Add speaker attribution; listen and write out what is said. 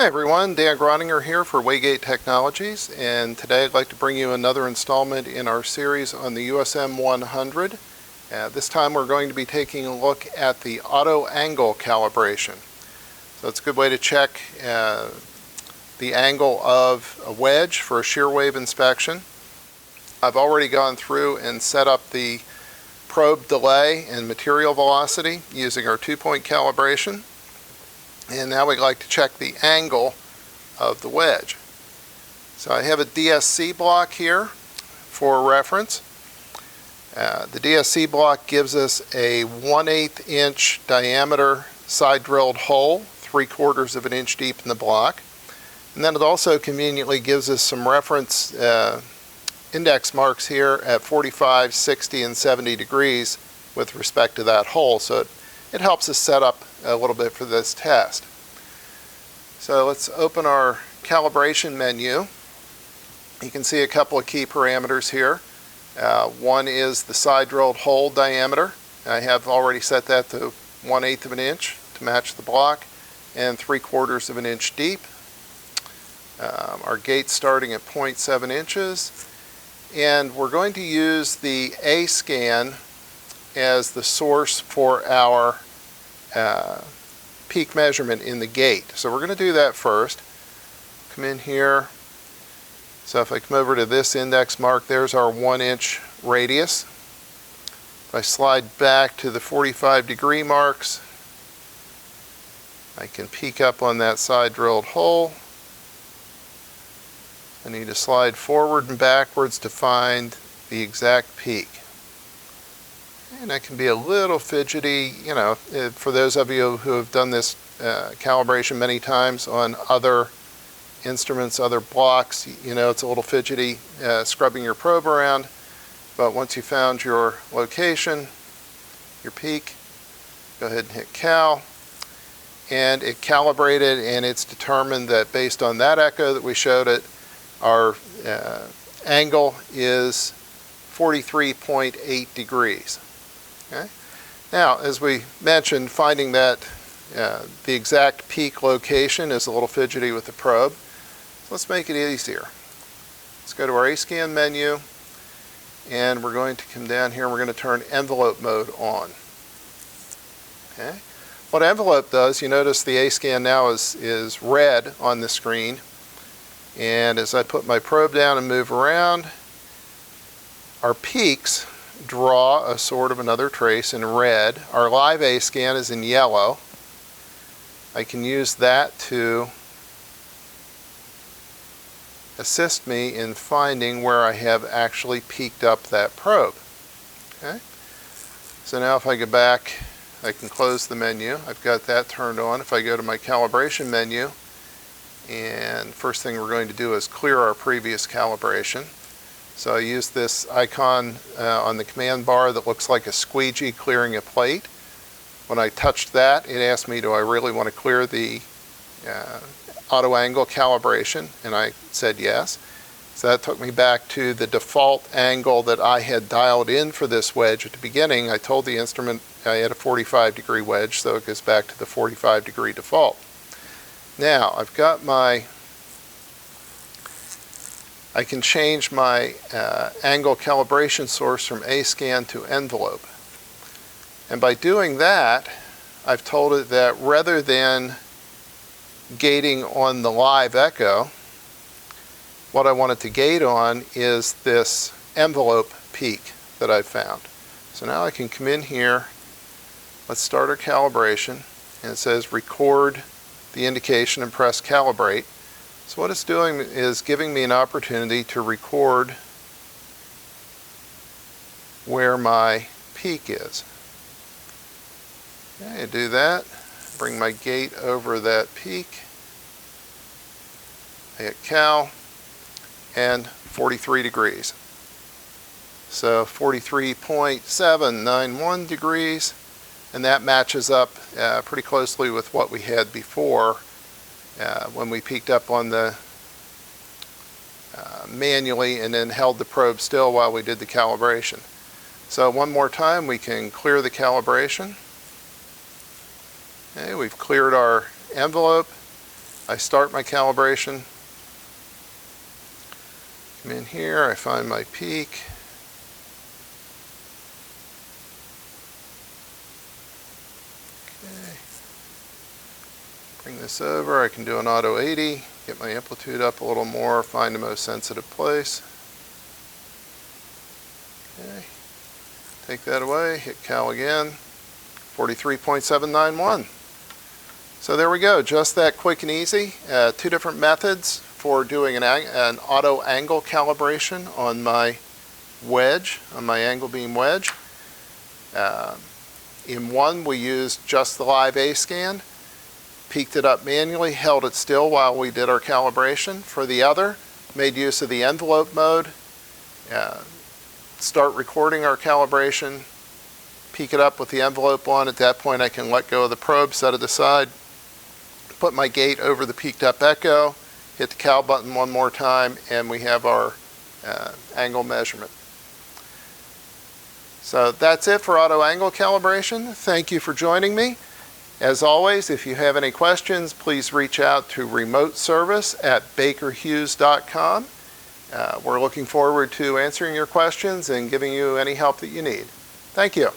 Speaker 1: Hi everyone, Dan Groninger here for Waygate Technologies, and today I'd like to bring you another installment in our series on the USM 100. This time we're going to be taking a look at the auto angle calibration. So it's a good way to check the angle of a wedge for a shear wave inspection. I've already gone through and set up the probe delay and material velocity using our 2-point calibration. And now we'd like to check the angle of the wedge. So I have a DSC block here for reference. The DSC block gives us a 1/8 inch diameter side drilled hole, 3/4 of an inch deep in the block. And then it also conveniently gives us some reference index marks here at 45, 60, and 70 degrees with respect to that hole. So it helps us set up a little bit for this test. So let's open our calibration menu. You can see a couple of key parameters here. One is the side drilled hole diameter. I have already set that to 1/8 of an inch to match the block and 3/4 of an inch deep. Our gate starting at 0.7 inches. And we're going to use the A scan as the source for our peak measurement in the gate. So we're going to do that first. Come in here. So if I come over to this index mark, there's our 1-inch radius. If I slide back to the 45-degree marks, I can peek up on that side drilled hole. I need to slide forward and backwards to find the exact peak. And that can be a little fidgety, you know, for those of you who have done this calibration many times on other instruments, other blocks, you know, it's a little fidgety scrubbing your probe around. But once you found your location, your peak, go ahead and hit cal. And it calibrated, and it's determined that based on that echo that we showed it, our angle is 43.8 degrees. Okay. Now, as we mentioned, finding that the exact peak location is a little fidgety with the probe. So let's make it easier. Let's go to our A-scan menu, and we're going to come down here and we're going to turn envelope mode on. Okay. What envelope does, you notice the A-scan now is red on the screen. And as I put my probe down and move around, our peaks draw a sort of another trace in red. Our live A scan is in yellow. I can use that to assist me in finding where I have actually peaked up that probe. Okay. So now if I go back, I can close the menu. I've got that turned on. If I go to my calibration menu, and first thing we're going to do is clear our previous calibration. So I use this icon on the command bar that looks like a squeegee clearing a plate. When I touched that, it asked me, do I really want to clear the auto angle calibration? And I said yes. So that took me back to the default angle that I had dialed in for this wedge at the beginning. I told the instrument I had a 45-degree wedge, so it goes back to the 45-degree default. Now, I've got I can change my angle calibration source from A-scan to envelope. And by doing that, I've told it that rather than gating on the live echo, what I want it to gate on is this envelope peak that I've found. So now I can come in here, let's start our calibration, and it says record the indication and press calibrate. So what it's doing is giving me an opportunity to record where my peak is. Okay, I do that, bring my gate over that peak, I hit cal, and 43 degrees. So 43.791 degrees, and that matches up pretty closely with what we had before when we peeked up on the manually and then held the probe still while we did the calibration. So one more time we can clear the calibration. Okay, we've cleared our envelope. I start my calibration. Come in here, I find my peak. Okay. Bring this over, I can do an auto 80, get my amplitude up a little more, find the most sensitive place. Okay. Take that away, hit cal again, 43.791. So there we go, just that quick and easy. Two different methods for doing an auto angle calibration on my wedge, on my angle beam wedge. In one, we used just the live A scan, peaked it up manually, held it still while we did our calibration. For the other, made use of the envelope mode, start recording our calibration, peak it up with the envelope on. At that point, I can let go of the probe, set it aside, put my gate over the peaked up echo, hit the cal button one more time, and we have our angle measurement. So that's it for auto angle calibration. Thank you for joining me. As always, if you have any questions, please reach out to remote service at bakerhughes.com. We're looking forward to answering your questions and giving you any help that you need. Thank you.